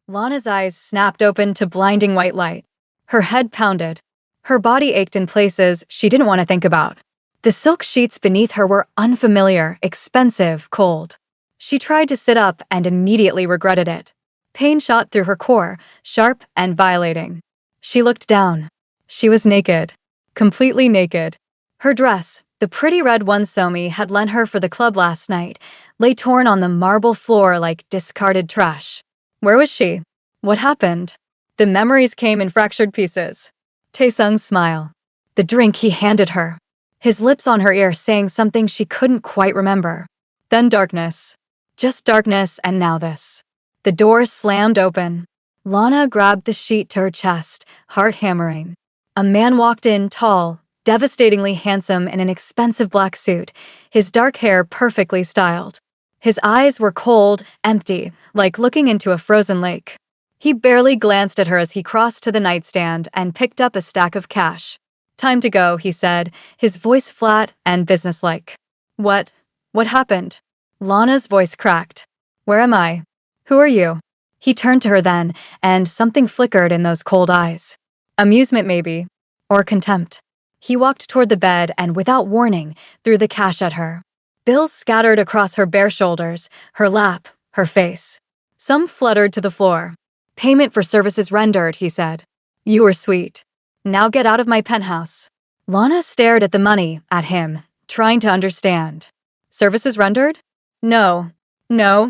Lana's eyes snapped open to blinding white light. Her head pounded. Her body ached in places she didn't want to think about. The silk sheets beneath her were unfamiliar, expensive, cold. She tried to sit up and immediately regretted it. Pain shot through her core, sharp and violating. She looked down. She was naked. Completely naked. Her dress, the pretty red one Somi had lent her for the club last night, lay torn on the marble floor like discarded trash. Where was she? What happened? The memories came in fractured pieces. Taesung's smile. The drink he handed her. His lips on her ear saying something she couldn't quite remember. Then darkness. Just darkness, and now this. The door slammed open. Lana grabbed the sheet to her chest, heart hammering. A man walked in, tall, devastatingly handsome in an expensive black suit, his dark hair perfectly styled. His eyes were cold, empty, like looking into a frozen lake. He barely glanced at her as he crossed to the nightstand and picked up a stack of cash. "Time to go," he said, his voice flat and businesslike. What happened?" Lana's voice cracked. "Where am I? Who are you?" He turned to her then, and something flickered in those cold eyes. Amusement, maybe. Or contempt. He walked toward the bed and, without warning, threw the cash at her. Bills scattered across her bare shoulders, her lap, her face. Some fluttered to the floor. "Payment for services rendered," he said. "You were sweet. Now get out of my penthouse." Lana stared at the money, at him, trying to understand. "Services rendered? No,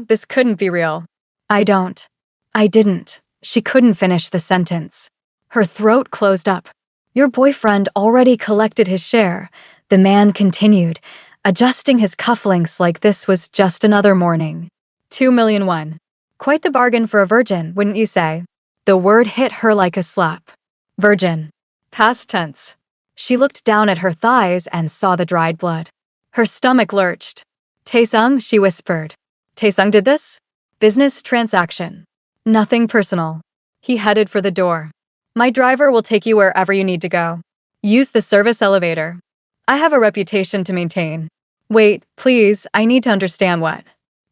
this couldn't be real. I didn't." She couldn't finish the sentence. Her throat closed up. "Your boyfriend already collected his share," the man continued, adjusting his cufflinks like this was just another morning. 2 million won. Quite the bargain for a virgin, wouldn't you say? The word hit her like a slap. Virgin. Past tense. She looked down at her thighs and saw the dried blood. Her stomach lurched. "Taesung," she whispered. "Taesung did this? Business transaction. Nothing personal." He headed for the door. "My driver will take you wherever you need to go. Use the service elevator. I have a reputation to maintain. Wait, please, I need to understand what."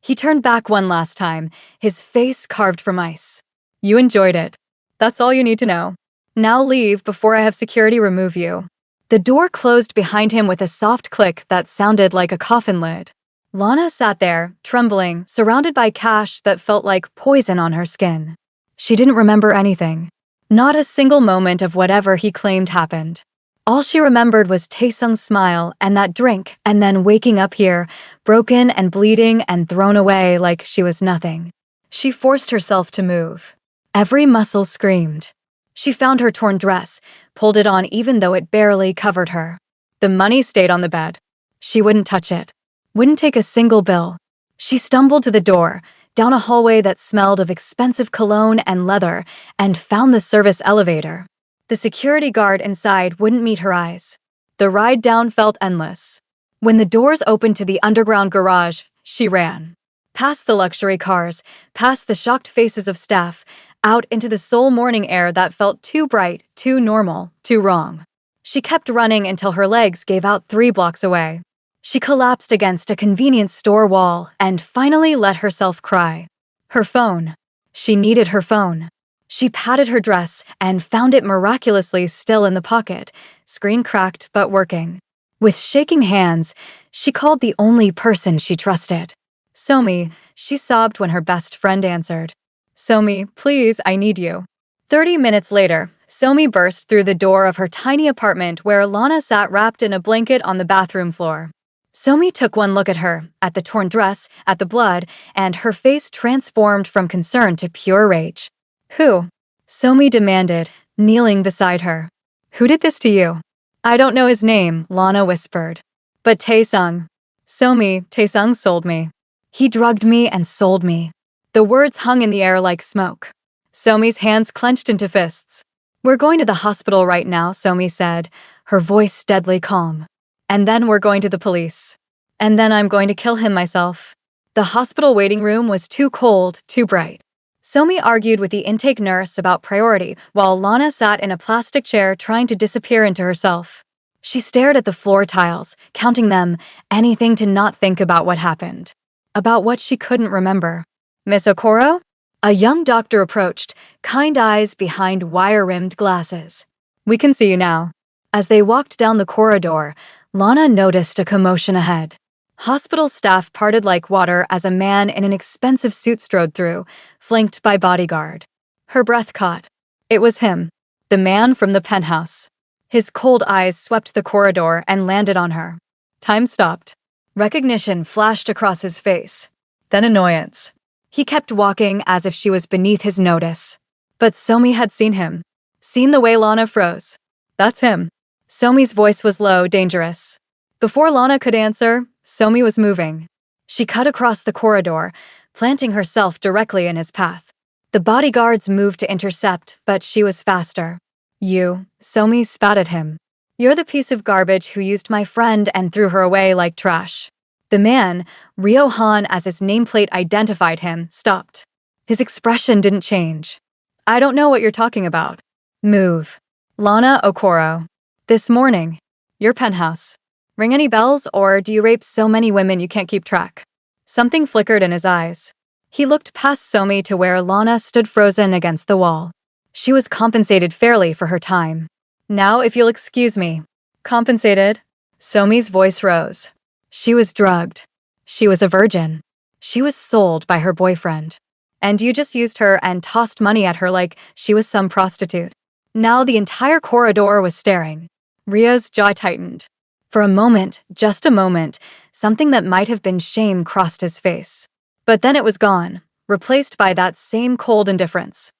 He turned back one last time, his face carved from ice. "You enjoyed it. That's all you need to know. Now leave before I have security remove you." The door closed behind him with a soft click that sounded like a coffin lid. Lana sat there, trembling, surrounded by cash that felt like poison on her skin. She didn't remember anything. Not a single moment of whatever he claimed happened. All she remembered was Taesung's smile and that drink, and then waking up here, broken and bleeding and thrown away like she was nothing. She forced herself to move. Every muscle screamed. She found her torn dress, pulled it on even though it barely covered her. The money stayed on the bed. She wouldn't touch it. Wouldn't take a single bill. She stumbled to the door, down a hallway that smelled of expensive cologne and leather, and found the service elevator. The security guard inside wouldn't meet her eyes. The ride down felt endless. When the doors opened to the underground garage, she ran. Past the luxury cars, past the shocked faces of staff, out into the soul morning air that felt too bright, too normal, too wrong. She kept running until her legs gave out 3 blocks away. She collapsed against a convenience store wall and finally let herself cry. Her phone. She needed her phone. She patted her dress and found it miraculously still in the pocket, screen cracked but working. With shaking hands, she called the only person she trusted. "Somi," she sobbed when her best friend answered. "Somi, please, I need you." 30 minutes later, Somi burst through the door of her tiny apartment where Lana sat wrapped in a blanket on the bathroom floor. Somi took one look at her, at the torn dress, at the blood, and her face transformed from concern to pure rage. "Who?" Somi demanded, kneeling beside her. "Who did this to you?" "I don't know his name," Lana whispered. "But Taesung." "Somi, Taesung sold me. He drugged me and sold me." The words hung in the air like smoke. Somi's hands clenched into fists. "We're going to the hospital right now," Somi said, her voice deadly calm. "And then we're going to the police. And then I'm going to kill him myself." The hospital waiting room was too cold, too bright. Somi argued with the intake nurse about priority, while Lana sat in a plastic chair trying to disappear into herself. She stared at the floor tiles, counting them, anything to not think about what happened. About what she couldn't remember. "Miss Okoro?" A young doctor approached, kind eyes behind wire-rimmed glasses. "We can see you now." As they walked down the corridor, Lana noticed a commotion ahead. Hospital staff parted like water as a man in an expensive suit strode through, flanked by bodyguard. Her breath caught. It was him, the man from the penthouse. His cold eyes swept the corridor and landed on her. Time stopped. Recognition flashed across his face. Then annoyance. He kept walking as if she was beneath his notice. But Somi had seen him. Seen the way Lana froze. "That's him." Somi's voice was low, dangerous. Before Lana could answer, Somi was moving. She cut across the corridor, planting herself directly in his path. The bodyguards moved to intercept, but she was faster. "You," Somi spat at him. "You're the piece of garbage who used my friend and threw her away like trash." The man, Rio Han as his nameplate identified him, stopped. His expression didn't change. "I don't know what you're talking about." "Move." "Lana Okoro. This morning. Your penthouse. Ring any bells, or do you rape so many women you can't keep track?" Something flickered in his eyes. He looked past Somi to where Lana stood frozen against the wall. She was compensated fairly for her time. "Now if you'll excuse me." "Compensated?" Somi's voice rose. She was drugged. She was a virgin. She was sold by her boyfriend. And you just used her and tossed money at her like she was some prostitute. Now the entire corridor was staring. Rio's jaw tightened. For a moment, just a moment, something that might have been shame crossed his face. But then it was gone, replaced by that same cold indifference.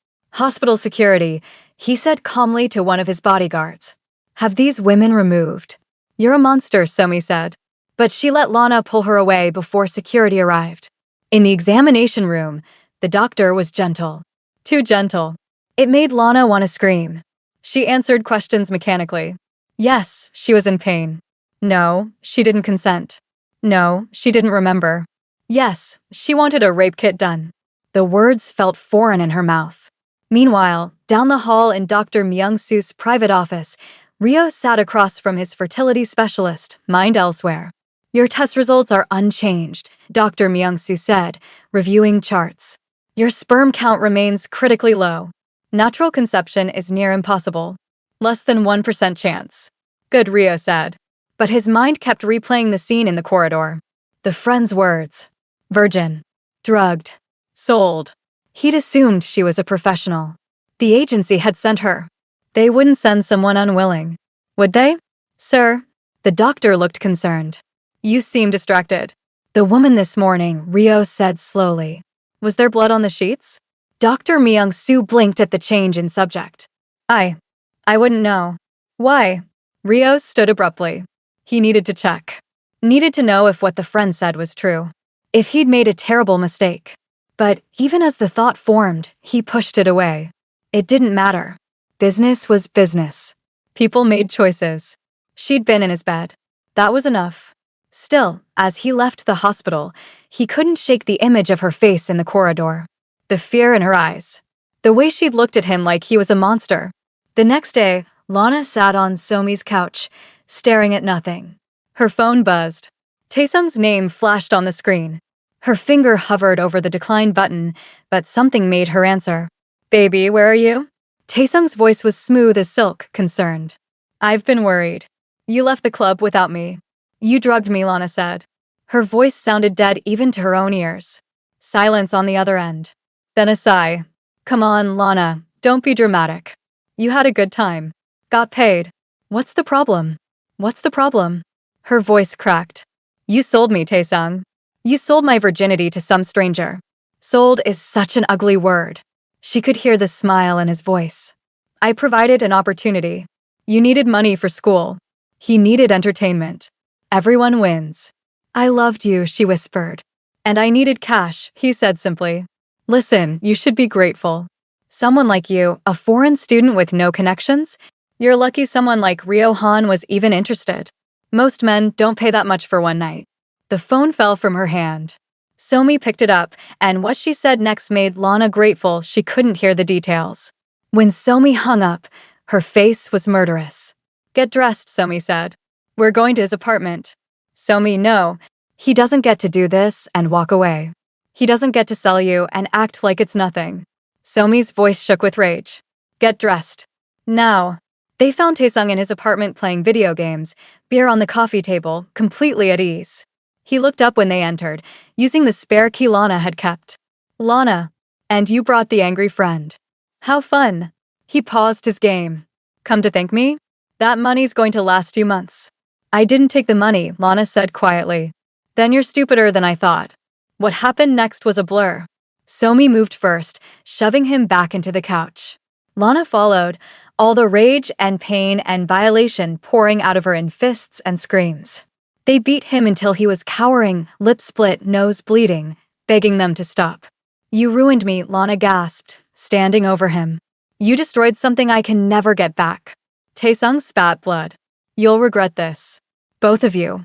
"Hospital security," he said calmly to one of his bodyguards. "Have these women removed." "You're a monster," Somi said. But she let Lana pull her away before security arrived. In the examination room, the doctor was gentle. Too gentle. It made Lana want to scream. She answered questions mechanically. Yes, she was in pain. No, she didn't consent. No, she didn't remember. Yes, she wanted a rape kit done. The words felt foreign in her mouth. Meanwhile, down the hall in Dr. Myung-soo's private office, Rio sat across from his fertility specialist, mind elsewhere. "Your test results are unchanged," Dr. Myung-soo said, reviewing charts. "Your sperm count remains critically low. Natural conception is near impossible. Less than 1% chance." "Good," Rio said. But his mind kept replaying the scene in the corridor. The friend's words. Virgin. Drugged. Sold. He'd assumed she was a professional. The agency had sent her. They wouldn't send someone unwilling. Would they? "Sir." The doctor looked concerned. "You seem distracted." "The woman this morning," Rio said slowly. "Was there blood on the sheets?" Dr. Myung-soo blinked at the change in subject. I wouldn't know." "Why?" Rio stood abruptly. He needed to check. Needed to know if what the friend said was true. If he'd made a terrible mistake. But even as the thought formed, he pushed it away. It didn't matter. Business was business. People made choices. She'd been in his bed. That was enough. Still, as he left the hospital, he couldn't shake the image of her face in the corridor. The fear in her eyes. The way she'd looked at him like he was a monster. The next day, Lana sat on Somi's couch, staring at nothing. Her phone buzzed. Taesung's name flashed on the screen. Her finger hovered over the decline button, but something made her answer. "Baby, where are you?" Taesung's voice was smooth as silk, concerned. "I've been worried. You left the club without me. You drugged me," Lana said. Her voice sounded dead even to her own ears. Silence on the other end. Then a sigh. "Come on, Lana, don't be dramatic. You had a good time. Got paid. What's the problem?" "What's the problem?" Her voice cracked. "You sold me, Taesung. You sold my virginity to some stranger." Sold is such an ugly word. She could hear the smile in his voice. "I provided an opportunity. You needed money for school. He needed entertainment. Everyone wins." "I loved you," she whispered. "And I needed cash," he said simply. "Listen, you should be grateful. Someone like you, a foreign student with no connections? You're lucky someone like Rio Han was even interested. Most men don't pay that much for one night." The phone fell from her hand. Somi picked it up, and what she said next made Lana grateful she couldn't hear the details. When Somi hung up, her face was murderous. "Get dressed," Somi said. "We're going to his apartment." Somi, no. He doesn't get to do this, and walk away. He doesn't get to sell you and act like it's nothing. Somi's voice shook with rage. Get dressed. Now. They found Taesung in his apartment playing video games, beer on the coffee table, completely at ease. He looked up when they entered, using the spare key Lana had kept. Lana. And you brought the angry friend. How fun. He paused his game. Come to thank me? That money's going to last you months. I didn't take the money, Lana said quietly. Then you're stupider than I thought. What happened next was a blur. Somi moved first, shoving him back into the couch. Lana followed, all the rage and pain and violation pouring out of her in fists and screams. They beat him until he was cowering, lip split, nose bleeding, begging them to stop. You ruined me, Lana gasped, standing over him. You destroyed something I can never get back. Taesung spat blood. You'll regret this. Both of you.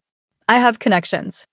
I have connections.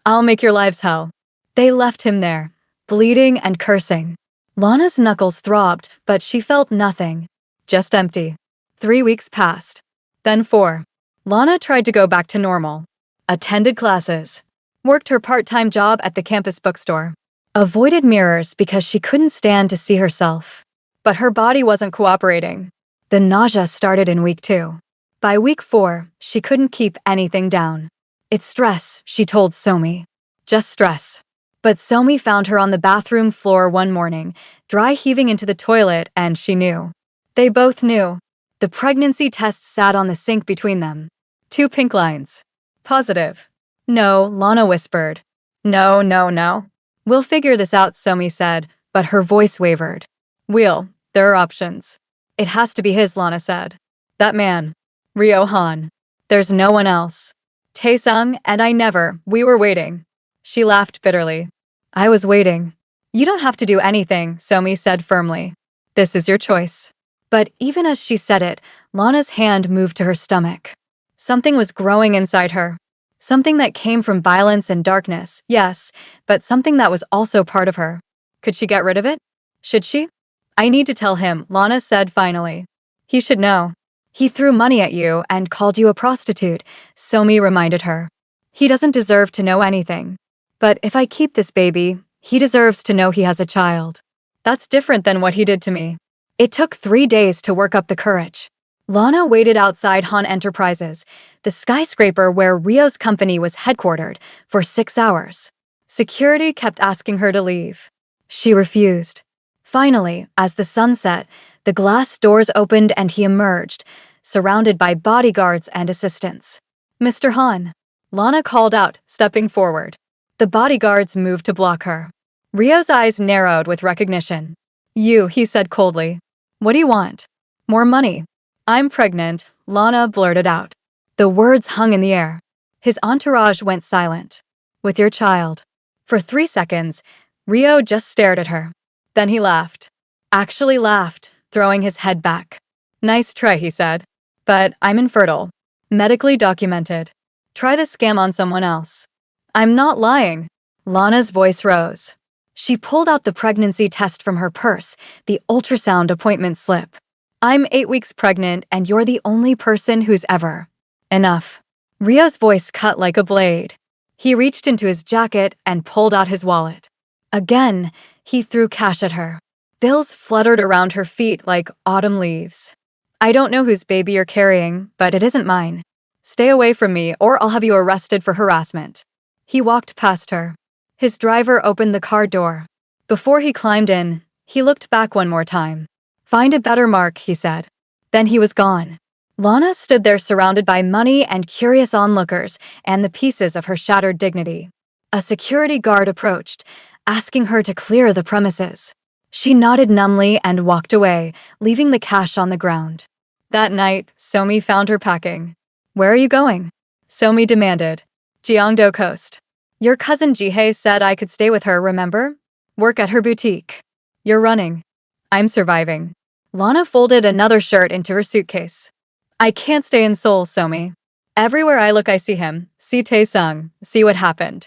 I'll make your lives hell. They left him there, bleeding and cursing. Lana's knuckles throbbed, but she felt nothing. Just empty. 3 weeks passed. Then 4. Lana tried to go back to normal. Attended classes. Worked her part-time job at the campus bookstore. Avoided mirrors because she couldn't stand to see herself. But her body wasn't cooperating. The nausea started in week 2. By week 4, she couldn't keep anything down. It's stress, she told Somi. Just stress. But Somi found her on the bathroom floor one morning, dry heaving into the toilet, and she knew. They both knew. The pregnancy test sat on the sink between them. 2 pink lines. Positive. No, Lana whispered. No, no, no. We'll figure this out, Somi said, but her voice wavered. There are options. It has to be his, Lana said. That man. Ryo Han. There's no one else. Taesung and we were waiting. She laughed bitterly. I was waiting. You don't have to do anything, Somi said firmly. This is your choice. But even as she said it, Lana's hand moved to her stomach. Something was growing inside her. Something that came from violence and darkness, yes, but something that was also part of her. Could she get rid of it? Should she? I need to tell him, Lana said finally. He should know. He threw money at you and called you a prostitute, Somi reminded her. He doesn't deserve to know anything. But if I keep this baby, he deserves to know he has a child. That's different than what he did to me. It took 3 days to work up the courage. Lana waited outside Han Enterprises, the skyscraper where Rio's company was headquartered, for 6 hours. Security kept asking her to leave. She refused. Finally, as the sun set, the glass doors opened and he emerged, surrounded by bodyguards and assistants. Mr. Han. Lana called out, stepping forward. The bodyguards moved to block her. Rio's eyes narrowed with recognition. You, he said coldly. What do you want? More money. I'm pregnant, Lana blurted out. The words hung in the air. His entourage went silent. With your child. For 3 seconds, Rio just stared at her. Then he laughed. Actually laughed, throwing his head back. Nice try, he said. But I'm infertile. Medically documented. Try the scam on someone else. I'm not lying. Lana's voice rose. She pulled out the pregnancy test from her purse, the ultrasound appointment slip. I'm 8 weeks pregnant and you're the only person who's ever. Enough. Rio's voice cut like a blade. He reached into his jacket and pulled out his wallet. Again, he threw cash at her. Bills fluttered around her feet like autumn leaves. I don't know whose baby you're carrying, but it isn't mine. Stay away from me or I'll have you arrested for harassment. He walked past her. His driver opened the car door. Before he climbed in, he looked back one more time. Find a better mark, he said. Then he was gone. Lana stood there surrounded by money and curious onlookers and the pieces of her shattered dignity. A security guard approached, asking her to clear the premises. She nodded numbly and walked away, leaving the cash on the ground. That night, Somi found her packing. Where are you going? Somi demanded. Gyeongdo Coast. Your cousin Jihye said I could stay with her, remember? Work at her boutique. You're running. I'm surviving. Lana folded another shirt into her suitcase. I can't stay in Seoul, Somi. Everywhere I look I see him, see Taesung, see what happened.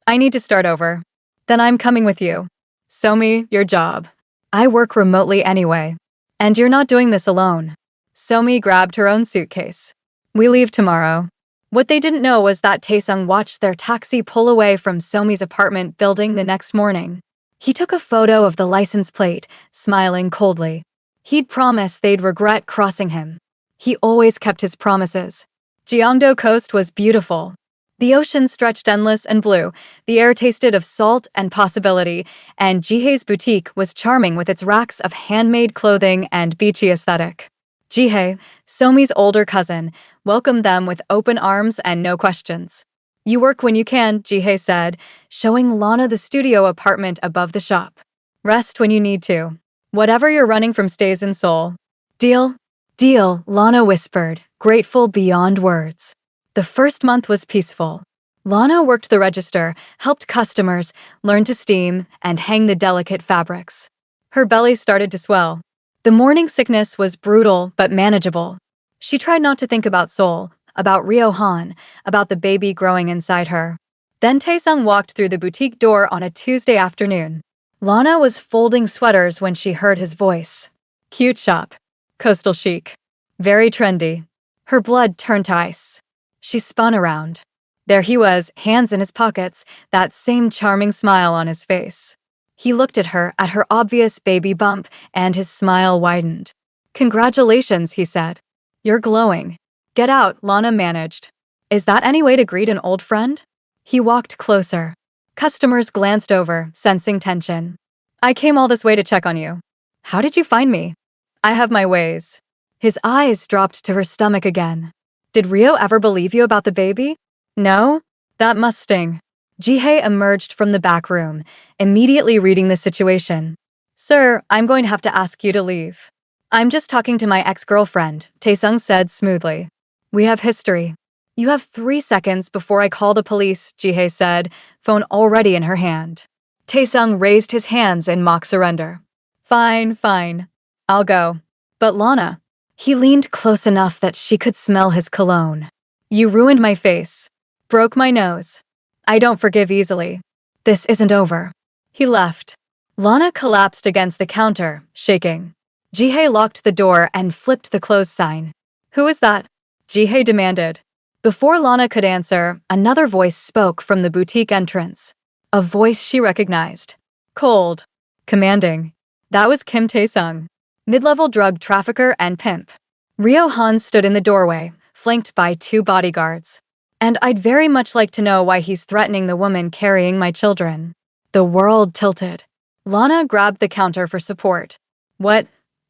I need to start over. Then I'm coming with you. Somi, your job. I work remotely anyway. And you're not doing this alone. Somi grabbed her own suitcase. We leave tomorrow. What they didn't know was that Taesung watched their taxi pull away from Somi's apartment building the next morning. He took a photo of the license plate, smiling coldly. He'd promised they'd regret crossing him. He always kept his promises. Gyeongdo Coast was beautiful. The ocean stretched endless and blue, the air tasted of salt and possibility, and Jihae's boutique was charming with its racks of handmade clothing and beachy aesthetic. Jihae, Somi's older cousin, welcomed them with open arms and no questions. "You work when you can," Jihae said, showing Lana the studio apartment above the shop. "Rest when you need to. Whatever you're running from stays in Seoul." "Deal?" "Deal," Lana whispered, grateful beyond words. The first month was peaceful. Lana worked the register, helped customers, learned to steam, and hang the delicate fabrics. Her belly started to swell. The morning sickness was brutal but manageable. She tried not to think about Seoul, about Ryo Han, about the baby growing inside her. Then Taesung walked through the boutique door on a Tuesday afternoon. Lana was folding sweaters when she heard his voice. Cute shop. Coastal chic. Very trendy. Her blood turned to ice. She spun around. There he was, hands in his pockets, that same charming smile on his face. He looked at her obvious baby bump, and his smile widened. "Congratulations," he said. "You're glowing." "Get out," Lana managed. "Is that any way to greet an old friend?" He walked closer. Customers glanced over, sensing tension. "I came all this way to check on you. How did you find me?" "I have my ways." His eyes dropped to her stomach again. "Did Rio ever believe you about the baby?" "No? That must sting." Jihae emerged from the back room, immediately reading the situation. "Sir, I'm going to have to ask you to leave." "I'm just talking to my ex-girlfriend," Taesung said smoothly. "We have history." "You have 3 seconds before I call the police," Jihae said, phone already in her hand. Taesung raised his hands in mock surrender. "Fine, fine. I'll go. But Lana..." He leaned close enough that she could smell his cologne. "You ruined my face. Broke my nose. I don't forgive easily. This isn't over." He left. Lana collapsed against the counter, shaking. Jihae locked the door and flipped the close sign. "Who is that?" Jihae demanded. Before Lana could answer, another voice spoke from the boutique entrance. A voice she recognized. Cold. Commanding. That was Kim Taesung, mid-level drug trafficker and pimp. Ryo Han stood in the doorway, flanked by 2 bodyguards. "And I'd very much like to know why he's threatening the woman carrying my children." The world tilted. Lana grabbed the counter for support. What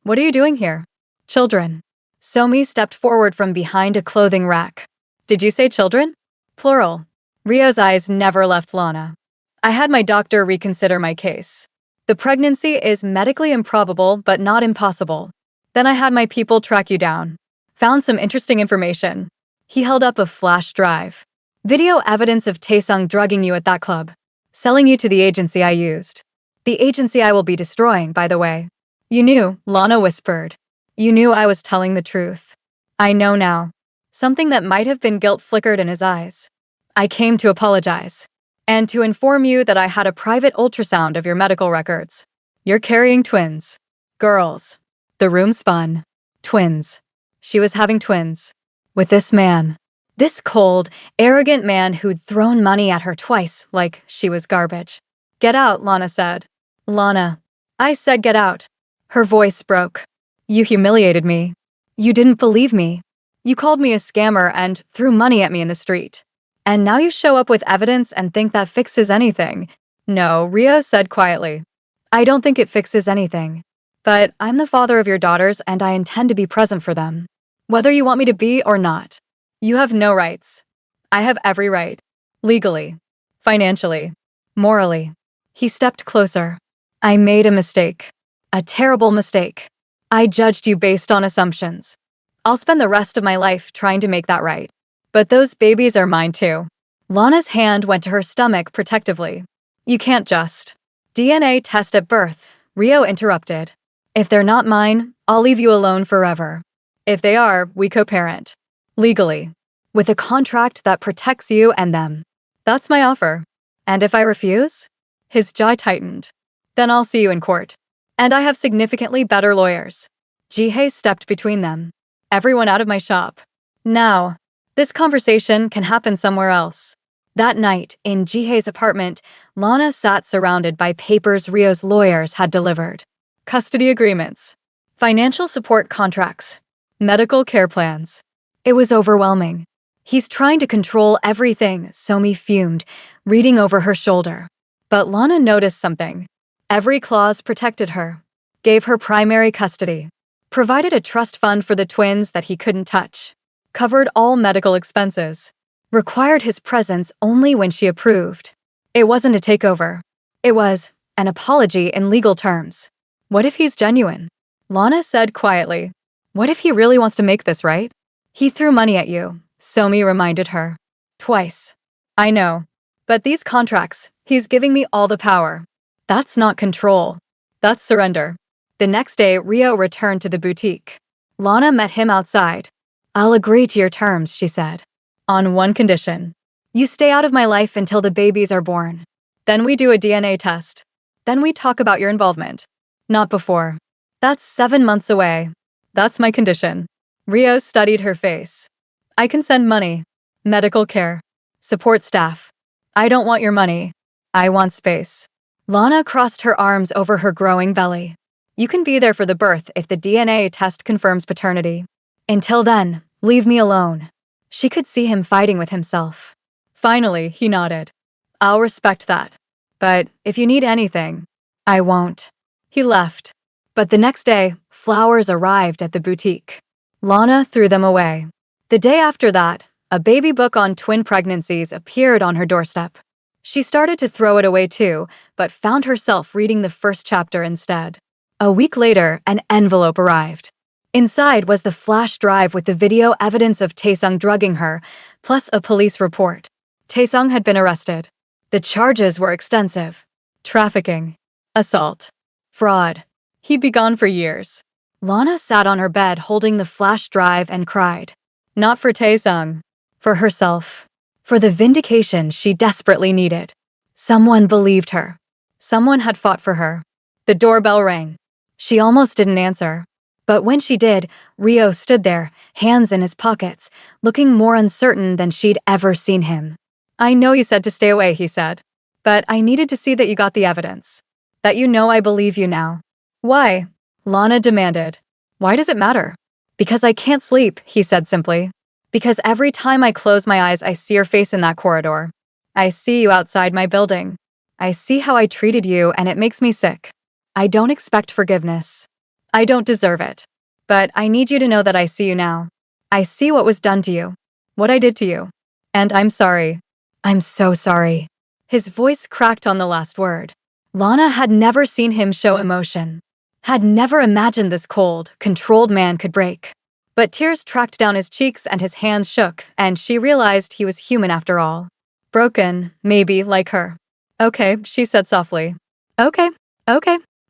are you doing here?" "Children." Somi stepped forward from behind a clothing rack. "Did you say children?" "Plural." Ryo's eyes never left Lana. "I had my doctor reconsider my case. The pregnancy is medically improbable but not impossible. Then I had my people track you down. Found some interesting information." He held up a flash drive. "Video evidence of Taesung drugging you at that club. Selling you to the agency I used. The agency I will be destroying, by the way." "You knew," Lana whispered. "You knew I was telling the truth." "I know now." Something that might have been guilt flickered in his eyes. "I came to apologize. And to inform you that I had a private ultrasound of your medical records. You're carrying twins. Girls." The room spun. Twins. She was having twins. With this man. This cold, arrogant man who'd thrown money at her twice like she was garbage. "Get out," Lana said. "Lana." "I said get out." Her voice broke. "You humiliated me. You didn't believe me. You called me a scammer and threw money at me in the street. And now you show up with evidence and think that fixes anything." "No," Rio said quietly. "I don't think it fixes anything. But I'm the father of your daughters and I intend to be present for them. Whether you want me to be or not. You have no rights. I have every right. Legally. Financially. Morally." He stepped closer. "I made a mistake. A terrible mistake. I judged you based on assumptions. I'll spend the rest of my life trying to make that right. But those babies are mine too." Lana's hand went to her stomach protectively. "You can't just." "DNA test at birth," Rio interrupted. "If they're not mine, I'll leave you alone forever. If they are, we co-parent. Legally. With a contract that protects you and them. That's my offer. And if I refuse?" His jaw tightened. "Then I'll see you in court. And I have significantly better lawyers." Jihae stepped between them. "Everyone out of my shop. Now." This conversation can happen somewhere else. That night, in Jihei's apartment, Lana sat surrounded by papers Rio's lawyers had delivered. Custody agreements, financial support contracts, medical care plans. It was overwhelming. He's trying to control everything, Somi fumed, reading over her shoulder. But Lana noticed something. Every clause protected her, gave her primary custody, provided a trust fund for the twins that he couldn't touch, covered all medical expenses, required his presence only when she approved. It wasn't a takeover. It was an apology in legal terms. What if he's genuine? Lana said quietly. What if he really wants to make this right? He threw money at you, Somi reminded her. Twice. I know. But these contracts, he's giving me all the power. That's not control. That's surrender. The next day, Rio returned to the boutique. Lana met him outside. I'll agree to your terms, she said. On one condition. You stay out of my life until the babies are born. Then we do a DNA test. Then we talk about your involvement. Not before. That's 7 months away. That's my condition. Rio studied her face. I can send money, medical care, support staff. I don't want your money. I want space. Lana crossed her arms over her growing belly. You can be there for the birth if the DNA test confirms paternity. Until then, leave me alone. She could see him fighting with himself. Finally, he nodded. I'll respect that. But if you need anything, I won't. He left. But the next day, flowers arrived at the boutique. Lana threw them away. The day after that, a baby book on twin pregnancies appeared on her doorstep. She started to throw it away too, but found herself reading the first chapter instead. A week later, an envelope arrived. Inside was the flash drive with the video evidence of Taesung drugging her, plus a police report. Taesung had been arrested. The charges were extensive. Trafficking, assault, fraud. He'd be gone for years. Lana sat on her bed holding the flash drive and cried. Not for Taesung, for herself, for the vindication she desperately needed. Someone believed her. Someone had fought for her. The doorbell rang. She almost didn't answer. But when she did, Rio stood there, hands in his pockets, looking more uncertain than she'd ever seen him. I know you said to stay away, he said. But I needed to see that you got the evidence. That you know I believe you now. Why? Lana demanded. Why does it matter? Because I can't sleep, he said simply. Because every time I close my eyes, I see your face in that corridor. I see you outside my building. I see how I treated you, and it makes me sick. I don't expect forgiveness. I don't deserve it. But I need you to know that I see you now. I see what was done to you. What I did to you. And I'm sorry. I'm so sorry. His voice cracked on the last word. Lana had never seen him show emotion. Had never imagined this cold, controlled man could break. But tears tracked down his cheeks and his hands shook, and she realized he was human after all. Broken, maybe, like her. Okay, she said softly. Okay.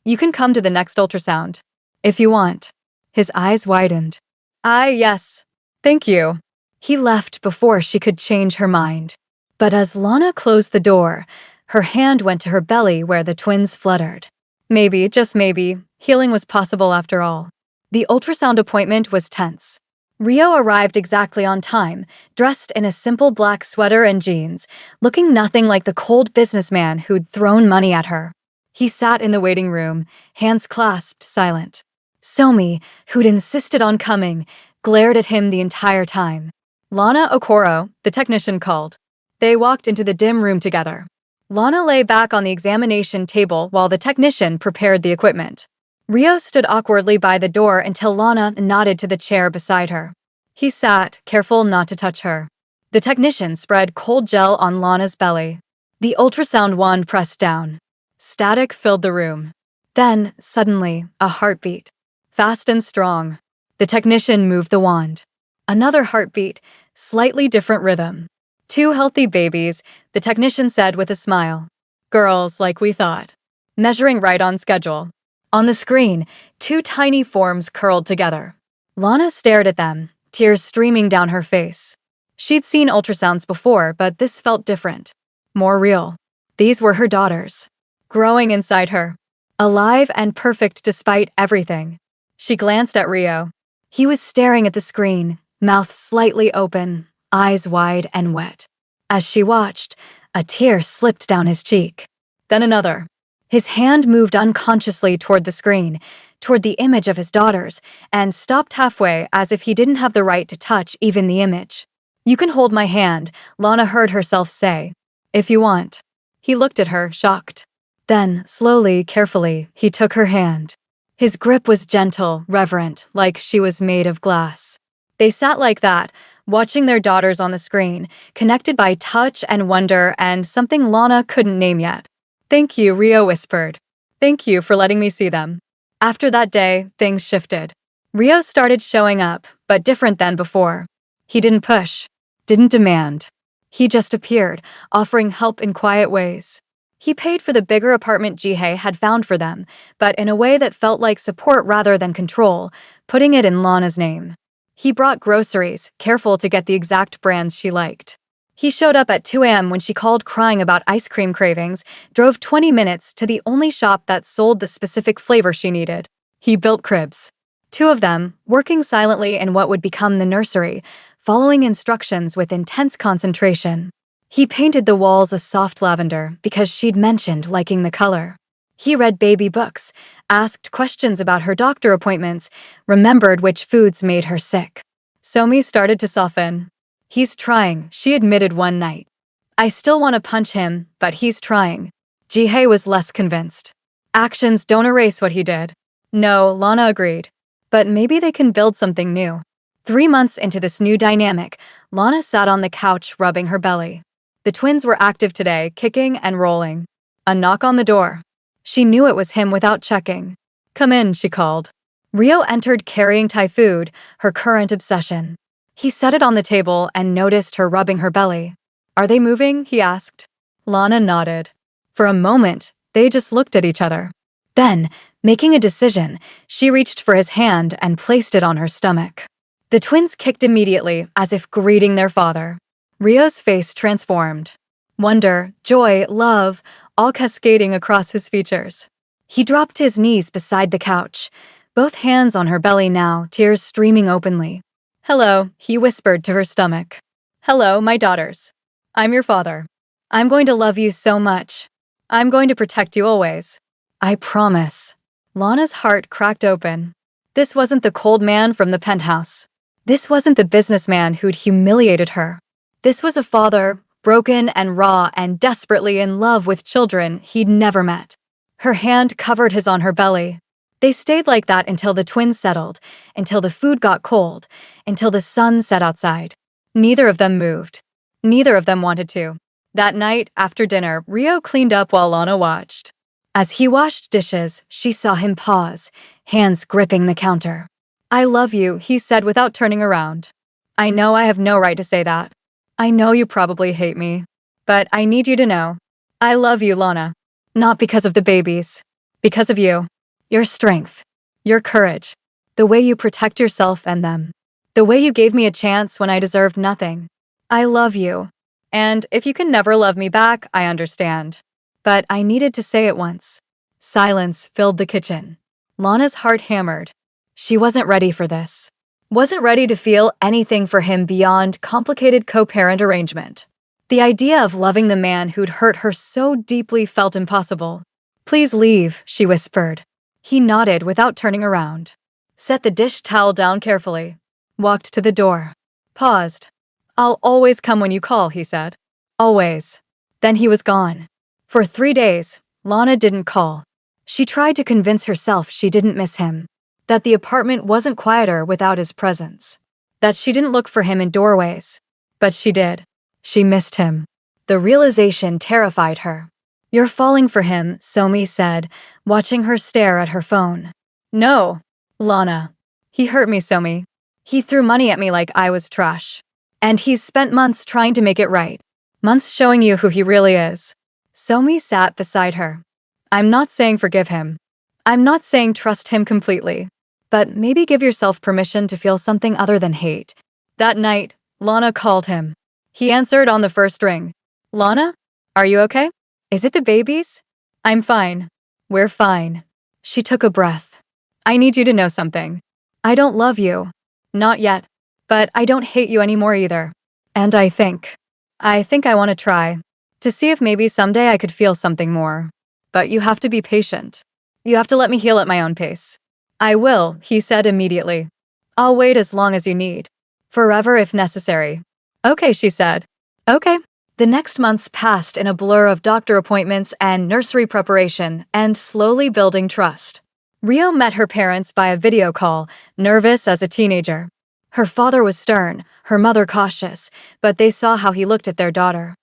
You can come to the next ultrasound. If you want. His eyes widened. Yes. Thank you. He left before she could change her mind. But as Lana closed the door, her hand went to her belly where the twins fluttered. Maybe, just maybe, healing was possible after all. The ultrasound appointment was tense. Rio arrived exactly on time, dressed in a simple black sweater and jeans, looking nothing like the cold businessman who'd thrown money at her. He sat in the waiting room, hands clasped, silent. Somi, who'd insisted on coming, glared at him the entire time. Lana Okoro, the technician, called. They walked into the dim room together. Lana lay back on the examination table while the technician prepared the equipment. Rio stood awkwardly by the door until Lana nodded to the chair beside her. He sat, careful not to touch her. The technician spread cold gel on Lana's belly. The ultrasound wand pressed down. Static filled the room. Then, suddenly, a heartbeat. Fast and strong. The technician moved the wand. Another heartbeat, slightly different rhythm. 2 healthy babies, the technician said with a smile. Girls like we thought. Measuring right on schedule. On the screen, 2 tiny forms curled together. Lana stared at them, tears streaming down her face. She'd seen ultrasounds before, but this felt different. More real. These were her daughters. Growing inside her. Alive and perfect despite everything. She glanced at Rio. He was staring at the screen, mouth slightly open, eyes wide and wet. As she watched, a tear slipped down his cheek. Then another. His hand moved unconsciously toward the screen, toward the image of his daughters, and stopped halfway as if he didn't have the right to touch even the image. "You can hold my hand," Lana heard herself say. "If you want." He looked at her, shocked. Then, slowly, carefully, he took her hand. His grip was gentle, reverent, like she was made of glass. They sat like that, watching their daughters on the screen, connected by touch and wonder and something Lana couldn't name yet. "Thank you," Rio whispered. "Thank you for letting me see them." After that day, things shifted. Rio started showing up, but different than before. He didn't push, didn't demand. He just appeared, offering help in quiet ways. He paid for the bigger apartment Jihei had found for them, but in a way that felt like support rather than control, putting it in Lana's name. He brought groceries, careful to get the exact brands she liked. He showed up at 2 a.m. when she called crying about ice cream cravings, drove 20 minutes to the only shop that sold the specific flavor she needed. He built cribs. 2 of them, working silently in what would become the nursery, following instructions with intense concentration. He painted the walls a soft lavender because she'd mentioned liking the color. He read baby books, asked questions about her doctor appointments, remembered which foods made her sick. Somi started to soften. "He's trying," she admitted one night. "I still want to punch him, but he's trying." Jihei was less convinced. "Actions don't erase what he did." "No," Lana agreed. "But maybe they can build something new." 3 months into this new dynamic, Lana sat on the couch rubbing her belly. The twins were active today, kicking and rolling. A knock on the door. She knew it was him without checking. "Come in," she called. Rio entered carrying Thai food, her current obsession. He set it on the table and noticed her rubbing her belly. "Are they moving?" he asked. Lana nodded. For a moment, they just looked at each other. Then, making a decision, she reached for his hand and placed it on her stomach. The twins kicked immediately, as if greeting their father. Rio's face transformed. Wonder, joy, love, all cascading across his features. He dropped to his knees beside the couch, both hands on her belly now, tears streaming openly. "Hello," he whispered to her stomach. "Hello, my daughters. I'm your father. I'm going to love you so much. I'm going to protect you always. I promise." Lana's heart cracked open. This wasn't the cold man from the penthouse. This wasn't the businessman who'd humiliated her. This was a father, broken and raw and desperately in love with children he'd never met. Her hand covered his on her belly. They stayed like that until the twins settled, until the food got cold, until the sun set outside. Neither of them moved. Neither of them wanted to. That night, after dinner, Rio cleaned up while Lana watched. As he washed dishes, she saw him pause, hands gripping the counter. "I love you," he said without turning around. "I know I have no right to say that. I know you probably hate me. But I need you to know. I love you, Lana. Not because of the babies. Because of you. Your strength. Your courage. The way you protect yourself and them. The way you gave me a chance when I deserved nothing. I love you. And if you can never love me back, I understand. But I needed to say it once." Silence filled the kitchen. Lana's heart hammered. She wasn't ready for this. Wasn't ready to feel anything for him beyond complicated co-parent arrangement. The idea of loving the man who'd hurt her so deeply felt impossible. "Please leave," she whispered. He nodded without turning around. Set the dish towel down carefully. Walked to the door. Paused. "I'll always come when you call," he said. "Always." Then he was gone. For 3 days, Lana didn't call. She tried to convince herself she didn't miss him, that the apartment wasn't quieter without his presence, that she didn't look for him in doorways. But she did. She missed him. The realization terrified her. "You're falling for him," Somi said, watching her stare at her phone. "No, Lana. He hurt me, Somi. He threw money at me like I was trash. And he's spent months trying to make it right. Months showing you who he really is." Somi sat beside her. "I'm not saying forgive him. I'm not saying trust him completely. But maybe give yourself permission to feel something other than hate." That night, Lana called him. He answered on the first ring. "Lana? Are you okay? Is it the babies?" "I'm fine. We're fine." She took a breath. "I need you to know something. I don't love you. Not yet. But I don't hate you anymore either. And I think I want to try. To see if maybe someday I could feel something more. But you have to be patient. You have to let me heal at my own pace. I will, he said immediately. I'll wait as long as you need. Forever if necessary. Okay, she said. Okay. The next months passed in a blur of doctor appointments and nursery preparation and slowly building trust. Rio met her parents via video call, nervous as a teenager. Her father was stern, her mother cautious, but they saw how he looked at their daughter.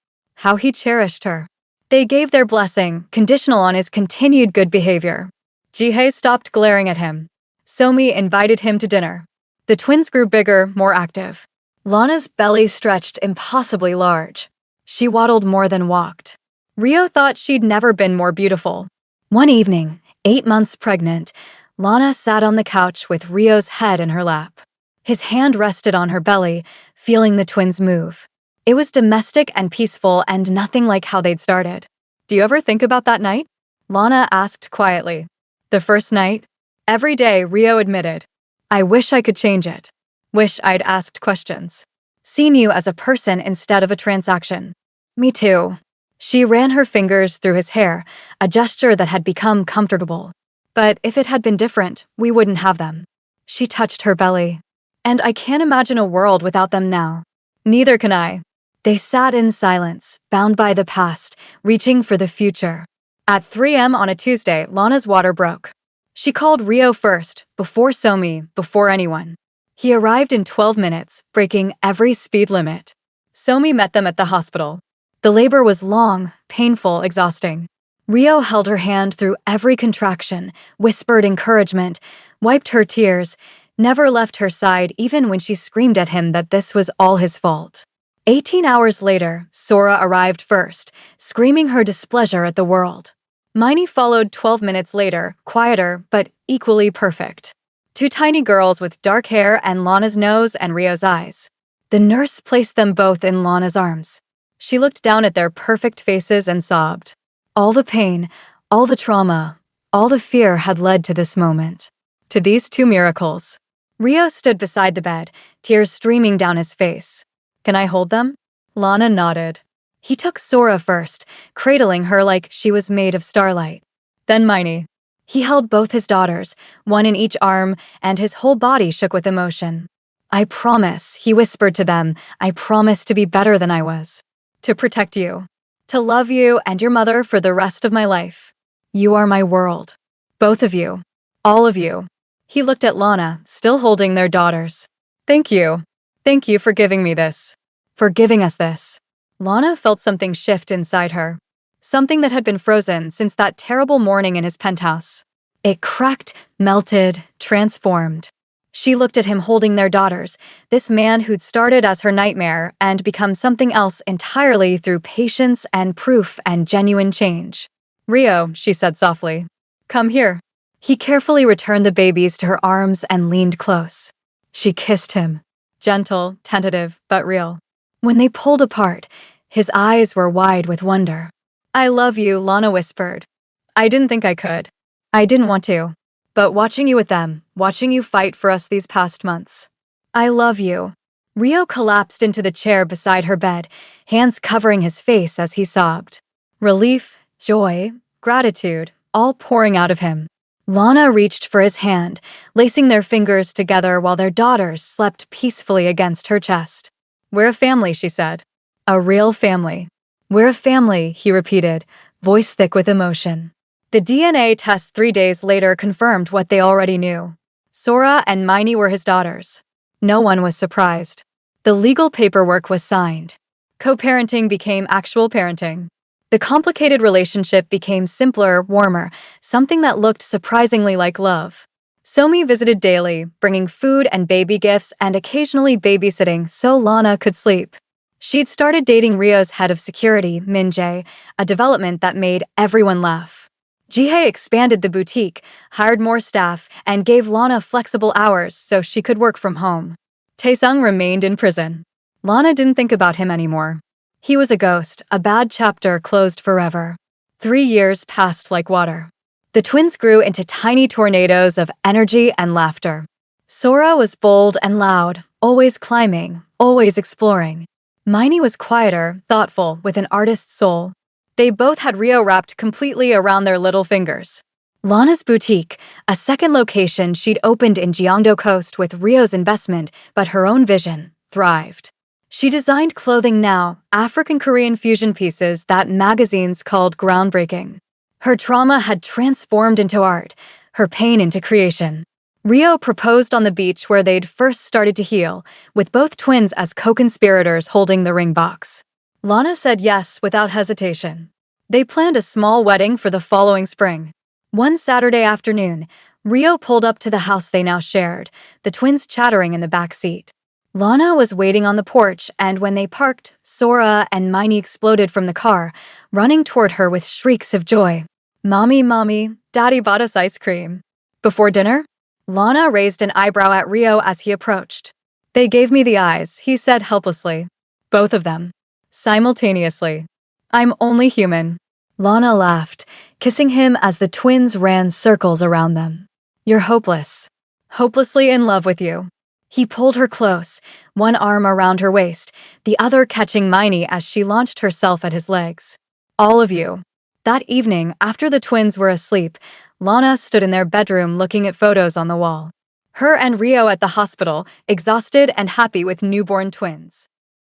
How he cherished her. They gave their blessing, conditional on his continued good behavior. Jihei stopped glaring at him. Somi invited him to dinner. The twins grew bigger, more active. Lana's belly stretched impossibly large. She waddled more than walked. Rio thought she'd never been more beautiful. One evening, 8 months pregnant, Lana sat on the couch with Rio's head in her lap. His hand rested on her belly, feeling the twins move. It was domestic and peaceful and nothing like how they'd started. Do you ever think about that night? Lana asked quietly. The first night? Every day, Rio admitted. I wish I could change it. Wish I'd asked questions. Seen you as a person instead of a transaction. Me too. She ran her fingers through his hair, a gesture that had become comfortable. But if it had been different, we wouldn't have them. She touched her belly. And I can't imagine a world without them now. Neither can I. They sat in silence, bound by the past, reaching for the future. At 3 a.m. on a Tuesday, Lana's water broke. She called Rio first, before Somi, before anyone. He arrived in 12 minutes, breaking every speed limit. Somi met them at the hospital. The labor was long, painful, exhausting. Rio held her hand through every contraction, whispered encouragement, wiped her tears, never left her side even when she screamed at him that this was all his fault. 18 hours later, Sora arrived first, screaming her displeasure at the world. Miney followed 12 minutes later, quieter but equally perfect. 2 tiny girls with dark hair and Lana's nose and Rio's eyes. The nurse placed them both in Lana's arms. She looked down at their perfect faces and sobbed. All the pain, all the trauma, all the fear had led to this moment. To these 2 miracles. Rio stood beside the bed, tears streaming down his face. Can I hold them? Lana nodded. He took Sora first, cradling her like she was made of starlight. Then Miney. He held both his daughters, one in each arm, and his whole body shook with emotion. I promise, he whispered to them, I promise to be better than I was. To protect you. To love you and your mother for the rest of my life. You are my world. Both of you. All of you. He looked at Lana, still holding their daughters. Thank you. Thank you for giving me this. For giving us this. Lana felt something shift inside her. Something that had been frozen since that terrible morning in his penthouse. It cracked, melted, transformed. She looked at him holding their daughters, this man who'd started as her nightmare and become something else entirely through patience and proof and genuine change. Rio, she said softly. Come here. He carefully returned the babies to her arms and leaned close. She kissed him. Gentle, tentative, but real. When they pulled apart, his eyes were wide with wonder. I love you, Lana whispered. I didn't think I could. I didn't want to. But watching you with them, watching you fight for us these past months. I love you. Rio collapsed into the chair beside her bed, hands covering his face as he sobbed. Relief, joy, gratitude, all pouring out of him. Lana reached for his hand, lacing their fingers together while their daughters slept peacefully against her chest. We're a family, she said. A real family. We're a family, he repeated, voice thick with emotion. The DNA test 3 days later confirmed what they already knew. Sora and Miney were his daughters. No one was surprised. The legal paperwork was signed. Co-parenting became actual parenting. The complicated relationship became simpler, warmer, something that looked surprisingly like love. Somi visited daily, bringing food and baby gifts and occasionally babysitting so Lana could sleep. She'd started dating Rio's head of security, Min-jae, a development that made everyone laugh. Jihei expanded the boutique, hired more staff, and gave Lana flexible hours so she could work from home. Taesung remained in prison. Lana didn't think about him anymore. He was a ghost, a bad chapter closed forever. 3 years passed like water. The twins grew into tiny tornadoes of energy and laughter. Sora was bold and loud, always climbing, always exploring. Miney was quieter, thoughtful, with an artist's soul. They both had Rio wrapped completely around their little fingers. Lana's boutique, a second location she'd opened in Gyeongdo Coast with Rio's investment but her own vision, thrived. She designed clothing now, African-Korean fusion pieces that magazines called groundbreaking. Her trauma had transformed into art, her pain into creation. Rio proposed on the beach where they'd first started to heal, with both twins as co-conspirators holding the ring box. Lana said yes without hesitation. They planned a small wedding for the following spring. One Saturday afternoon, Rio pulled up to the house they now shared, the twins chattering in the back seat. Lana was waiting on the porch, and when they parked, Sora and Miney exploded from the car, running toward her with shrieks of joy. "Mommy, Mommy, Daddy bought us ice cream." Before dinner, Lana raised an eyebrow at Rio as he approached. "They gave me the eyes," he said helplessly. "Both of them. Simultaneously. I'm only human." Lana laughed, kissing him as the twins ran circles around them. "You're hopeless. Hopelessly in love with you." He pulled her close, one arm around her waist, the other catching Miney as she launched herself at his legs. "All of you." That evening, after the twins were asleep, Lana stood in their bedroom looking at photos on the wall. Her and Rio at the hospital, exhausted and happy with newborn twins.